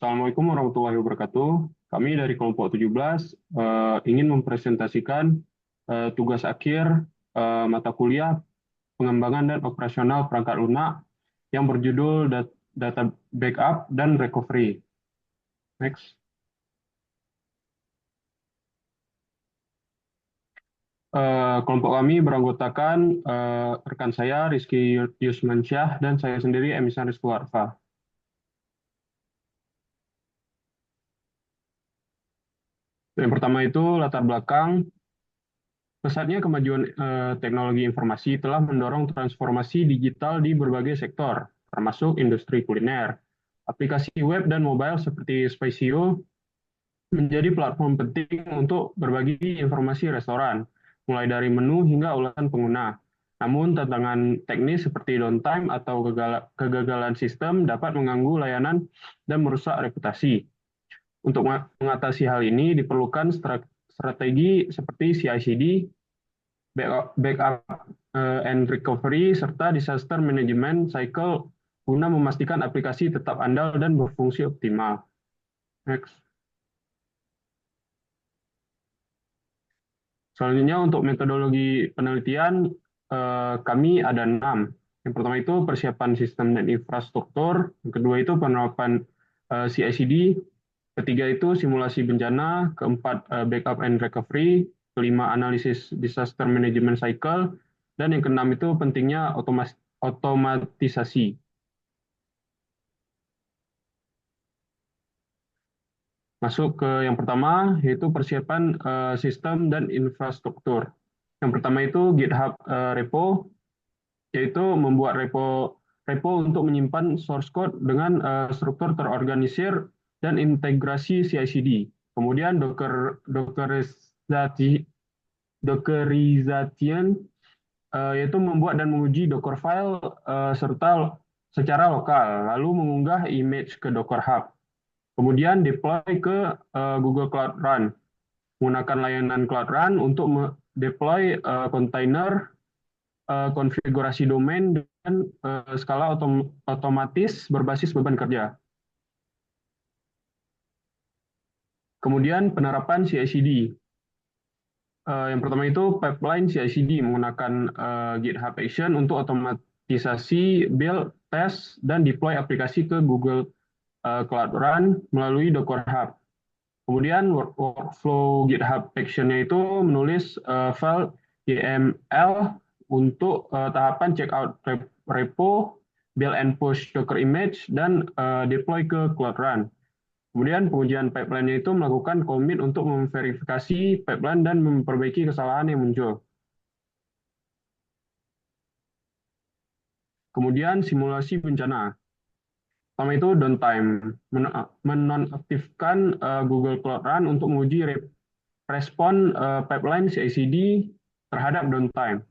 Assalamualaikum warahmatullahi wabarakatuh. Kami dari kelompok 17 ingin mempresentasikan tugas akhir mata kuliah pengembangan dan operasional perangkat lunak yang berjudul Data Backup dan Recovery. Next. Kelompok kami beranggotakan rekan saya Rizky Yusmansyah dan saya sendiri Emisan Rizky Warfa. Yang pertama itu latar belakang. Pesatnya kemajuan teknologi informasi telah mendorong transformasi digital di berbagai sektor, termasuk industri kuliner. Aplikasi web dan mobile seperti Spacio menjadi platform penting untuk berbagi informasi restoran, mulai dari menu hingga ulasan pengguna. Namun, tantangan teknis seperti downtime atau kegagalan sistem dapat mengganggu layanan dan merusak reputasi. Untuk mengatasi hal ini, diperlukan strategi seperti CI/CD, backup and recovery, serta disaster management cycle guna memastikan aplikasi tetap andal dan berfungsi optimal. Next. Selanjutnya untuk metodologi penelitian, kami ada 6. Yang pertama itu persiapan sistem dan infrastruktur, yang kedua itu penerapan CI/CD, ketiga itu simulasi bencana, keempat backup and recovery, kelima analisis disaster management cycle, dan yang keenam itu pentingnya otomatisasi. Masuk ke yang pertama, yaitu persiapan sistem dan infrastruktur. Yang pertama itu GitHub repo, yaitu membuat repo untuk menyimpan source code dengan struktur terorganisir dan integrasi CI/CD. Kemudian Dockerization, yaitu membuat dan menguji Docker file serta secara lokal, lalu mengunggah image ke Docker Hub. Kemudian deploy ke Google Cloud Run. Menggunakan layanan Cloud Run untuk deploy kontainer, konfigurasi domain, dan skala otomatis berbasis beban kerja. Kemudian penerapan CI/CD. Yang pertama itu pipeline CI/CD menggunakan GitHub Action untuk otomatisasi build, test, dan deploy aplikasi ke Google Cloud Run melalui Docker Hub. Kemudian workflow GitHub Action-nya itu menulis file YML untuk tahapan checkout repo, build and push Docker image, dan deploy ke Cloud Run. Kemudian pengujian pipeline-nya itu melakukan commit untuk memverifikasi pipeline dan memperbaiki kesalahan yang muncul. Kemudian simulasi bencana. Pertama itu downtime, menonaktifkan Google Cloud Run untuk menguji respon pipeline CI/CD terhadap downtime.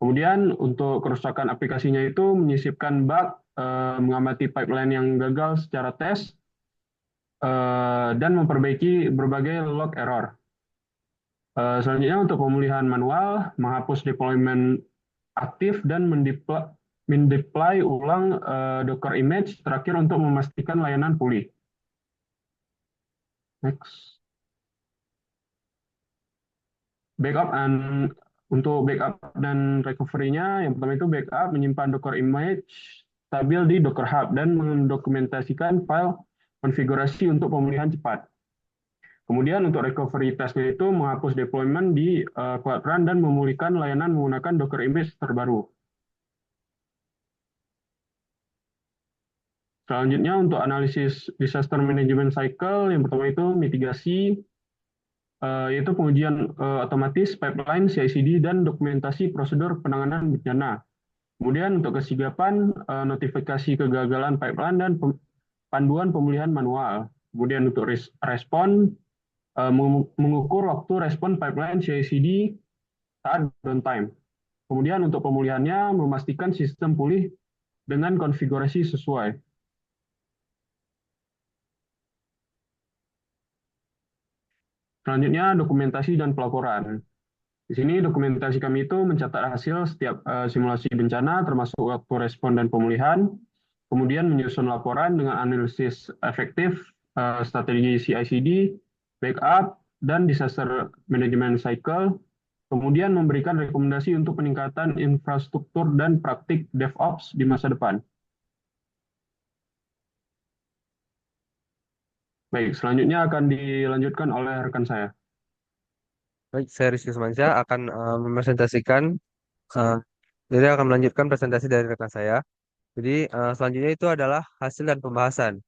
Kemudian untuk kerusakan aplikasinya itu menyisipkan bug, mengamati pipeline yang gagal secara tes, dan memperbaiki berbagai log error. Selanjutnya untuk pemulihan manual, menghapus deployment aktif dan mendeploy ulang Docker image terakhir untuk memastikan layanan pulih. Next. Untuk backup dan recovery-nya, yang pertama itu backup menyimpan Docker image stabil di Docker Hub dan mendokumentasikan file konfigurasi untuk pemulihan cepat. Kemudian untuk recovery test-nya itu menghapus deployment di Cloud Run dan memulihkan layanan menggunakan Docker image terbaru. Selanjutnya untuk analisis disaster management cycle, yang pertama itu mitigasi, yaitu pengujian otomatis pipeline CI/CD dan dokumentasi prosedur penanganan bencana. Kemudian untuk kesigapan, notifikasi kegagalan pipeline dan panduan pemulihan manual. Kemudian untuk respon, mengukur waktu respon pipeline CI/CD saat downtime. Kemudian untuk pemulihannya, memastikan sistem pulih dengan konfigurasi sesuai. Selanjutnya, dokumentasi dan pelaporan. Di sini dokumentasi kami itu mencatat hasil setiap simulasi bencana, termasuk waktu respon dan pemulihan, kemudian menyusun laporan dengan analisis efektif strategi CI/CD, backup, dan disaster management cycle, kemudian memberikan rekomendasi untuk peningkatan infrastruktur dan praktik DevOps di masa depan. Baik, selanjutnya akan dilanjutkan oleh rekan saya. Baik, saya Rizky Semansyah akan mempresentasikan, eh, jadi akan melanjutkan presentasi dari rekan saya. Jadi selanjutnya itu adalah hasil dan pembahasan.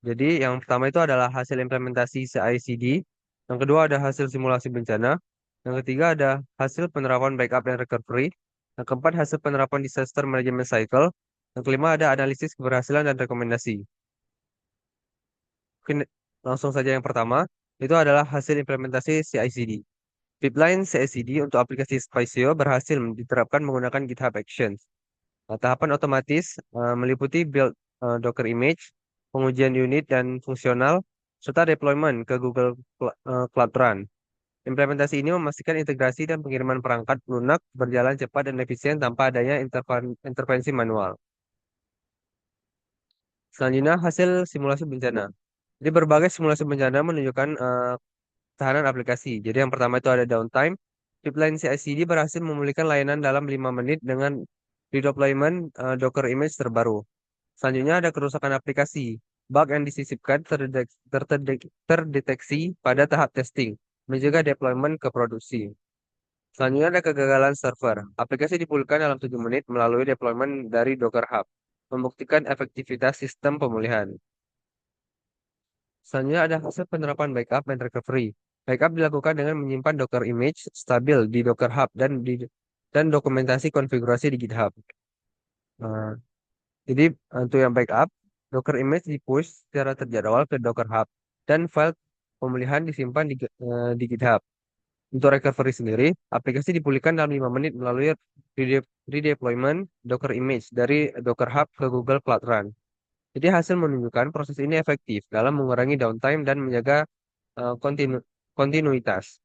Jadi yang pertama itu adalah hasil implementasi CI/CD. Yang kedua ada hasil simulasi bencana. Yang ketiga ada hasil penerapan backup dan recovery. Yang keempat hasil penerapan disaster management cycle. Yang kelima ada analisis keberhasilan dan rekomendasi. Mungkin langsung saja yang pertama, itu adalah hasil implementasi CI/CD. Pipeline CI/CD untuk aplikasi Spaceo berhasil diterapkan menggunakan GitHub Actions. Tahapan otomatis meliputi build Docker image, pengujian unit dan fungsional, serta deployment ke Google Cloud Run. Implementasi ini memastikan integrasi dan pengiriman perangkat lunak berjalan cepat dan efisien tanpa adanya intervensi manual. Selanjutnya, hasil simulasi bencana. Jadi berbagai simulasi bencana menunjukkan ketahanan aplikasi. Jadi yang pertama itu ada downtime. Pipeline CI/CD berhasil memulihkan layanan dalam 5 menit dengan redeployment Docker image terbaru. Selanjutnya ada kerusakan aplikasi. Bug yang disisipkan terdeteksi pada tahap testing, mencegah deployment ke produksi. Selanjutnya ada kegagalan server. Aplikasi dipulihkan dalam 7 menit melalui deployment dari Docker Hub, membuktikan efektivitas sistem pemulihan. Selanjutnya ada hasil penerapan backup dan recovery. Backup dilakukan dengan menyimpan Docker image stabil di Docker Hub dan dokumentasi konfigurasi di GitHub. Nah, jadi untuk yang backup, Docker image di-push secara terjadwal ke Docker Hub dan file pemulihan disimpan di GitHub. Untuk recovery sendiri, aplikasi dipulihkan dalam 5 menit melalui redeployment Docker image dari Docker Hub ke Google Cloud Run. Jadi hasil menunjukkan proses ini efektif dalam mengurangi downtime dan menjaga kontinuitas.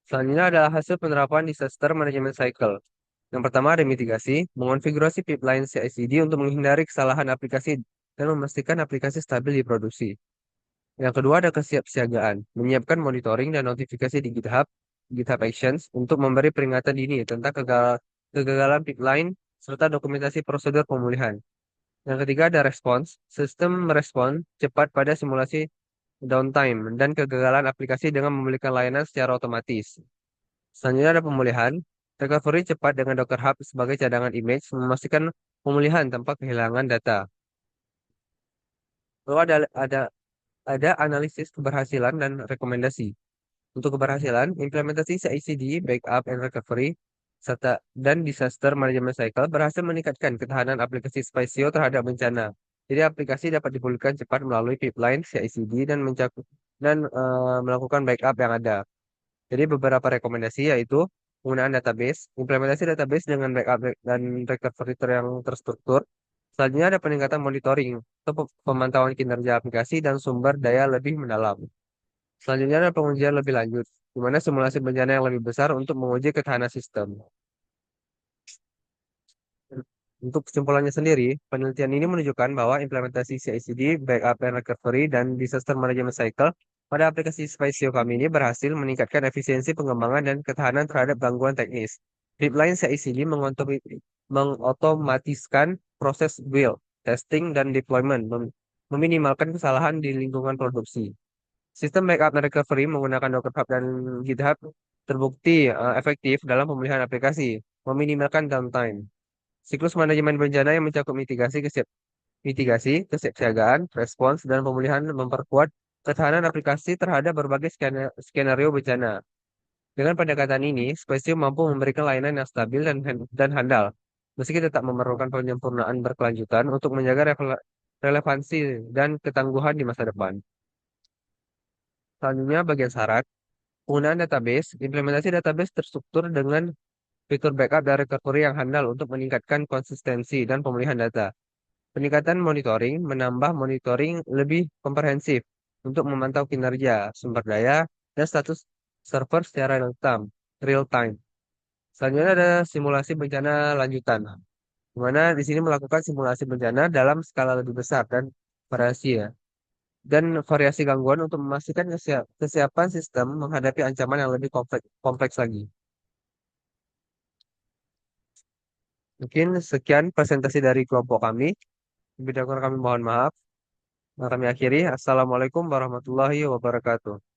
Selanjutnya adalah hasil penerapan disaster management cycle. Yang pertama ada mitigasi, mengonfigurasi pipeline CI/CD untuk menghindari kesalahan aplikasi dan memastikan aplikasi stabil di produksi. Yang kedua ada kesiapsiagaan, menyiapkan monitoring dan notifikasi di GitHub Actions untuk memberi peringatan dini tentang kegagalan pipeline serta dokumentasi prosedur pemulihan. Yang ketiga ada respons, sistem merespon cepat pada simulasi downtime dan kegagalan aplikasi dengan memulihkan layanan secara otomatis. Selanjutnya ada pemulihan, recovery cepat dengan Docker Hub sebagai cadangan image memastikan pemulihan tanpa kehilangan data. Lalu ada analisis keberhasilan dan rekomendasi. Untuk keberhasilan, implementasi CI/CD, backup and recovery, serta dan disaster management cycle berhasil meningkatkan ketahanan aplikasi Spaceo terhadap bencana. Jadi aplikasi dapat dipulihkan cepat melalui pipeline CI/CD dan melakukan backup yang ada. Jadi beberapa rekomendasi yaitu penggunaan database, implementasi database dengan backup dan recovery yang terstruktur. Selanjutnya ada peningkatan monitoring atau pemantauan kinerja aplikasi dan sumber daya lebih mendalam. Selanjutnya ada pengujian lebih lanjut, di mana simulasi bencana yang lebih besar untuk menguji ketahanan sistem. Untuk kesimpulannya sendiri, penelitian ini menunjukkan bahwa implementasi CI/CD, backup and recovery, dan disaster management cycle pada aplikasi Spaceo kami ini berhasil meningkatkan efisiensi pengembangan dan ketahanan terhadap gangguan teknis. Pipeline CI/CD mengotomatiskan proses build, testing, dan deployment, meminimalkan kesalahan di lingkungan produksi. Sistem backup dan recovery menggunakan Docker Hub dan GitHub terbukti efektif dalam pemulihan aplikasi, meminimalkan downtime. Siklus manajemen bencana yang mencakup mitigasi, kesiapsiagaan, respons, dan pemulihan memperkuat ketahanan aplikasi terhadap berbagai skenario bencana. Dengan pendekatan ini, Spaceo mampu memberikan layanan yang stabil dan handal, meski tetap memerlukan penyempurnaan berkelanjutan untuk menjaga relevansi dan ketangguhan di masa depan. Selanjutnya, bagian syarat. Penggunaan database, implementasi database terstruktur dengan fitur backup dan recovery yang handal untuk meningkatkan konsistensi dan pemulihan data. Peningkatan monitoring menambah monitoring lebih komprehensif untuk memantau kinerja, sumber daya, dan status server secara real time. Selanjutnya ada simulasi bencana lanjutan, di mana di sini melakukan simulasi bencana dalam skala lebih besar dan variasi ya. dan variasi gangguan untuk memastikan kesiapan sistem menghadapi ancaman yang lebih kompleks lagi. Mungkin sekian presentasi dari kelompok kami. Lebih kurang kami mohon maaf. Nah, kami akhiri. Assalamualaikum warahmatullahi wabarakatuh.